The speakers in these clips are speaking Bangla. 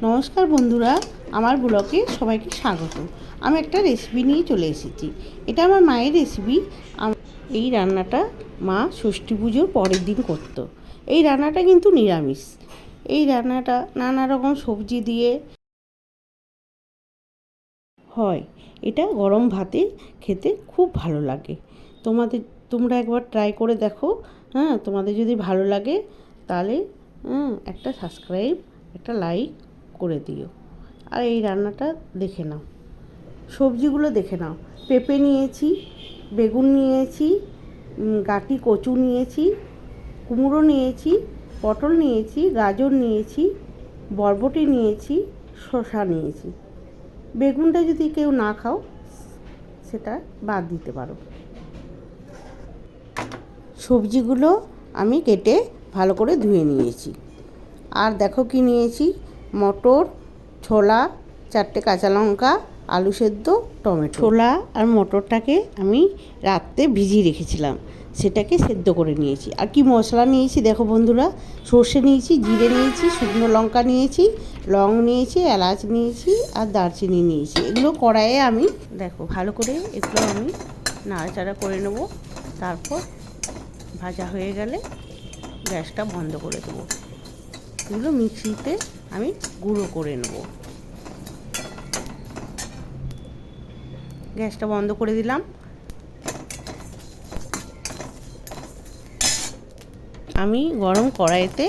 নমস্কার বন্ধুরা, আমার ব্লগে সবাইকে স্বাগত। আমি একটা রেসিপি নিয়ে চলে এসেছি। এটা আমার মায়ের রেসিপি। এই রান্নাটা মা ষষ্ঠী পুজোর পরের দিন করতো। এই রান্নাটা কিন্তু নিরামিষ। এই রান্নাটা নানা রকম সবজি দিয়ে হয়। এটা গরম ভাতে খেতে খুব ভালো লাগে। তোমরা একবার ট্রাই করে দেখো। তোমাদের যদি ভালো লাগে তাহলে একটা সাবস্ক্রাইব, একটা লাইক করে দিও। আর এই রান্নাটা দেখে নাও, সবজিগুলো দেখে নাও। পেঁপে নিয়েছি, বেগুন নিয়েছি, গাঁটি কচু নিয়েছি, কুমড়ো নিয়েছি, পটল নিয়েছি, গাজর নিয়েছি, বরবটি নিয়েছি, শসা নিয়েছি। বেগুনটা যদি কেউ না খাও সেটা বাদ দিতে পারো। সবজিগুলো আমি কেটে ভালো করে ধুয়ে নিয়েছি। আর দেখো কি নিয়েছি: মটর, ছোলা, 4টে কাঁচা লঙ্কা, আলু সেদ্ধ, টমেটো। ছোলা আর মটরটাকে আমি রাত্রে ভিজিয়ে রেখেছিলাম, সেটাকে সেদ্ধ করে নিয়েছি। আর কি মশলা নিয়েছি দেখো বন্ধুরা: সর্ষে নিয়েছি, জিরে নিয়েছি, শুকনো লঙ্কা নিয়েছি, লং নিয়েছি, এলাচ নিয়েছি আর দারচিনি নিয়েছি। এগুলো কড়াইয়ে আমি দেখো ভালো করে এগুলো আমি নাড়াচাড়া করে নেব। তারপর ভাজা হয়ে গেলে গ্যাসটা বন্ধ করে দেবো। এগুলো মিক্সিতে আমি গুঁড়ো করে নেব। গ্যাসটা বন্ধ করে দিলাম। আমি গরম কড়াইতে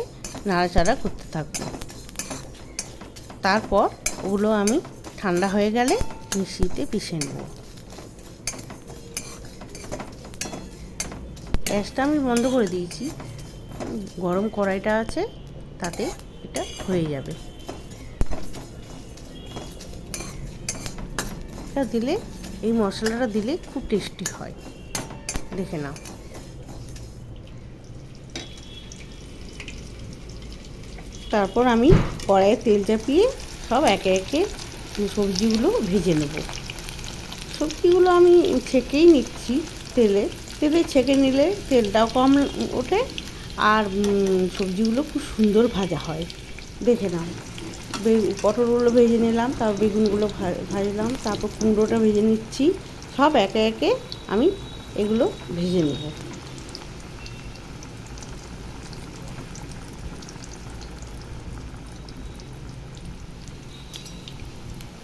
নাড়াচাড়া করতে থাকবো। তারপর ওগুলো আমি ঠান্ডা হয়ে গেলে মিক্সিতে পিষে নেব। গ্যাসটা আমি বন্ধ করে দিয়েছি। গরম কড়াইটা আছে, তাতে এটা হয়ে যাবে। এটা দিলে, এই মশলাটা দিলে খুব টেস্টি হয়, দেখে নাও। তারপর আমি কড়াইয়ে তেল চাপিয়ে সব একে একে সবজিগুলো ভেজে নেব। সবজিগুলো আমি ছেঁকেই নিচ্ছি। তেলে ছেঁকে নিলে তেলটাও কম ওঠে আর সবজিগুলো খুব সুন্দর ভাজা হয়, দেখে নাও। পটলগুলো ভেজে নিলাম, তারপর বেগুনগুলো ভাজলাম, তারপর কুমড়োটা ভেজে নিচ্ছি। সব একে একে আমি এগুলো ভেজে নেব।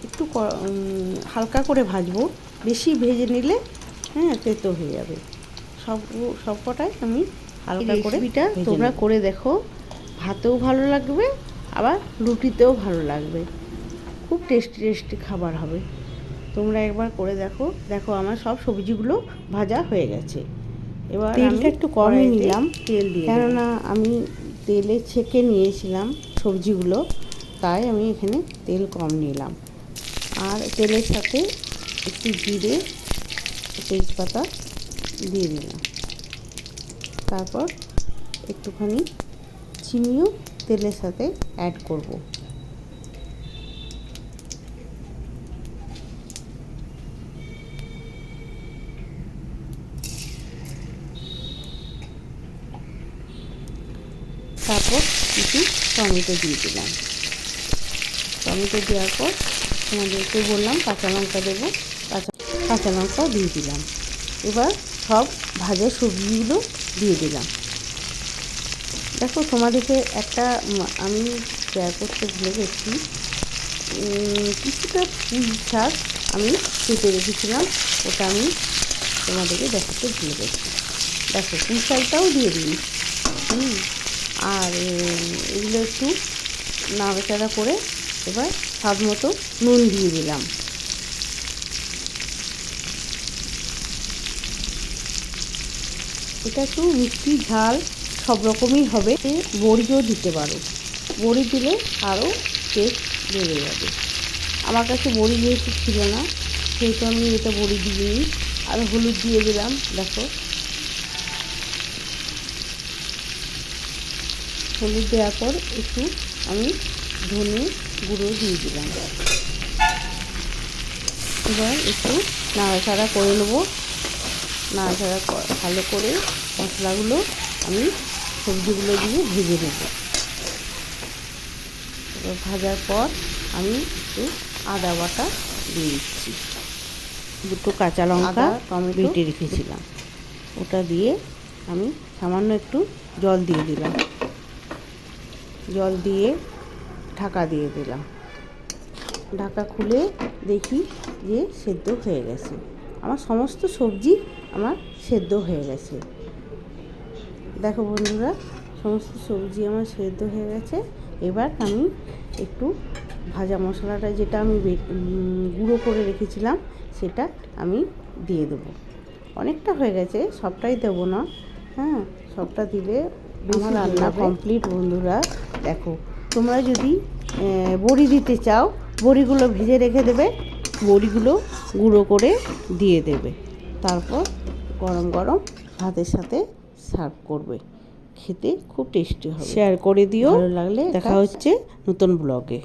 একটু হালকা করে ভাজবো, বেশি ভেজে নিলে তেতো হয়ে যাবে। সব কটাই আমি হালকা করে। রেসিপিটা তোমরা করে দেখো, ভাতেও ভালো লাগবে আবার রুটিতেও ভালো লাগবে। খুব টেস্টি খাবার হবে। তোমরা একবার করে দেখো। দেখো আমার সব সবজিগুলো ভাজা হয়ে গেছে। এবার তেলটা একটু কমই নিলাম তেল দিয়ে, কেননা আমি তেলে ছেঁকে নিয়েছিলাম সবজিগুলো, তাই আমি এখানে তেল কম নিলাম। আর তেলের সাথে একটু জিরে, তেজপাতা দিয়ে দিলাম। তারপর একটুখানি চিনিও তেলের সাথে অ্যাড করব। তারপর কিছু টমেটো দিয়ে দিলাম। টমেটো দেওয়ার পর তোমাদেরকে বললাম কাঁচা লঙ্কা দেবো, কাঁচা লঙ্কাও দিয়ে দিলাম। এবার সব ভাজা সবজিগুলো দিয়ে দিলাম। দেখো তোমাদেরকে একটা আমি শেয়ার করতে ভুলে গেছি, কিছুটা পুঁই শাক আমি কেটে রেখেছিলাম, ওটা আমি তোমাদেরকে দেখাতে ভুলে গেছি। দেখো পুঁই শাকটাও দিয়ে দিই। আর এগুলো একটু নাড়াচাড়া করে এবার স্বাদ মতো নুন দিয়ে দিলাম। এটা একটু মিষ্টি ঝাল সব রকমই হবে। বড়িও দিতে পারো, বড়ি দিলে আরও টেস্ট বেড়ে যাবে। আমার কাছে বড়ি যেহেতু ছিল না, সেহেতু আমি এটা বড়ি দিইনি। আর হলুদ দিয়ে দিলাম। দেখো হলুদ দেওয়ার পর একটু আমি ধনে গুঁড়ো দিয়ে দিলাম। এবার একটু নাড়াচাড়া করে নেবো। নাড়াচাড়া ভালো করে মশলাগুলো আমি সবজিগুলো দিয়ে ভেজে নেব। ভাজার পর আমি একটু আদা বাটা দিয়ে দিচ্ছি, দুটো কাঁচা লঙ্কা টমেটো বেটে রেখেছিলাম ওটা দিয়ে আমি সামান্য একটু জল দিয়ে দিলাম, জল দিয়ে ঢাকা দিয়ে দিলাম। ঢাকা খুলে দেখি যে সেদ্ধ হয়ে গেছে, আমার সমস্ত সবজি আমার সেদ্ধ হয়ে গেছে। দেখো বন্ধুরা, সমস্ত সবজি আমার সেদ্ধ হয়ে গেছে। এবার আমি একটু ভাজা মশলাটা যেটা আমি গুঁড়ো করে রেখেছিলাম সেটা আমি দিয়ে দেবো। অনেকটা হয়ে গেছে, সবটাই দেবো না, হ্যাঁ, সবটা দিলে আমার রান্না কমপ্লিট। বন্ধুরা দেখো, তোমরা যদি বড়ি দিতে চাও বড়িগুলো ভেজে রেখে দেবে, বড়িগুলো গুঁড়ো করে দিয়ে দেবে, তারপর গরম গরম ভাতের সাথে সার্ভ করবে, খেতে খুব টেস্টি হবে। শেয়ার করে দিও, ভালো লাগলে দেখা হচ্ছে নতুন ব্লগে।